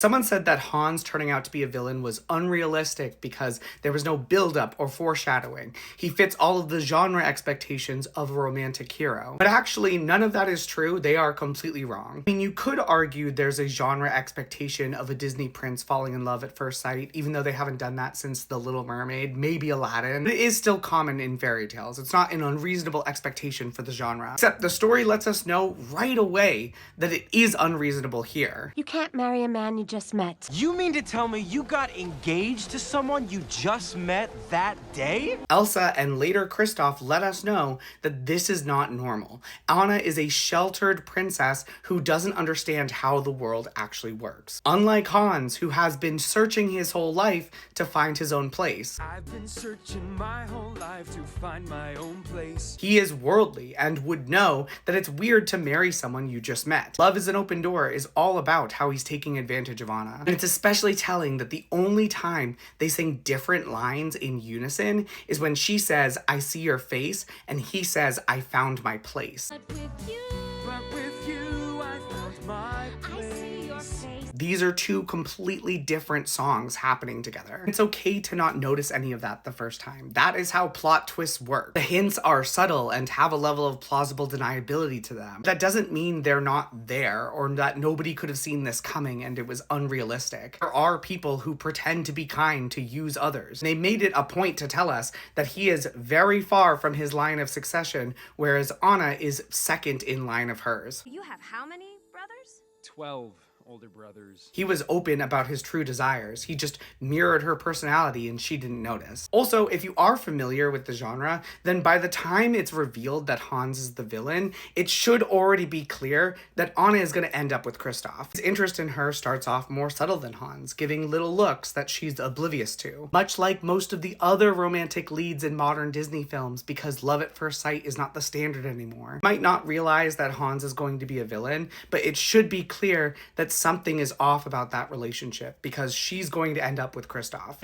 Someone said that Hans turning out to be a villain was unrealistic because there was no build-up or foreshadowing. He fits all of the genre expectations of a romantic hero. But actually, none of that is true. They are completely wrong. I mean, you could argue there's a genre expectation of a Disney prince falling in love at first sight, even though they haven't done that since The Little Mermaid, maybe Aladdin. But it is still common in fairy tales. It's not an unreasonable expectation for the genre. Except the story lets us know right away that it is unreasonable here. You can't marry a man you just met. You mean to tell me you got engaged to someone you just met that day? Elsa and later Kristoff let us know that this is not normal. Anna is a sheltered princess who doesn't understand how the world actually works. Unlike Hans, who has been searching his whole life to find his own place. I've been searching my whole life to find my own place. He is worldly and would know that it's weird to marry someone you just met. Love is an Open Door is all about how he's taking advantage of Anna. And it's especially telling that the only time they sing different lines in unison is when she says, "I see your face," and he says, "I found my place." But with you, I found my place. These are two completely different songs happening together. It's okay to not notice any of that the first time. That is how plot twists work. The hints are subtle and have a level of plausible deniability to them. That doesn't mean they're not there or that nobody could have seen this coming and it was unrealistic. There are people who pretend to be kind to use others. And they made it a point to tell us that he is very far from his line of succession, whereas Anna is second in line of hers. You have how many brothers? 12 older brothers. He was open about his true desires. He just mirrored her personality and she didn't notice. Also, if you are familiar with the genre, then by the time it's revealed that Hans is the villain, it should already be clear that Anna is going to end up with Kristoff. His interest in her starts off more subtle than Hans, giving little looks that she's oblivious to. Much like most of the other romantic leads in modern Disney films, because love at first sight is not the standard anymore. You might not realize that Hans is going to be a villain, but it should be clear that something is off about that relationship because she's going to end up with Kristoff.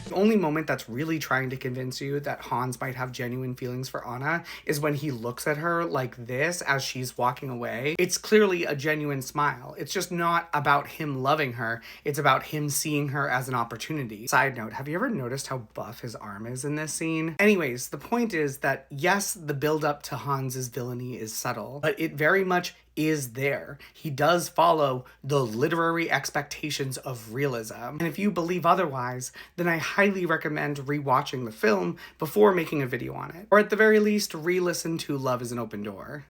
The only moment that's really trying to convince you that Hans might have genuine feelings for Anna is when he looks at her like this as she's walking away. It's clearly a genuine smile. It's just not about him loving her. It's about him seeing her as an opportunity. Side note, have you ever noticed how buff his arm is in this scene? Anyways, the point is that yes, the build up to Hans's villainy is subtle, but it very much is there. He does follow the literary expectations of realism. And if you believe otherwise, then I highly recommend rewatching the film before making a video on it. Or at the very least, re-listen to Love is an Open Door.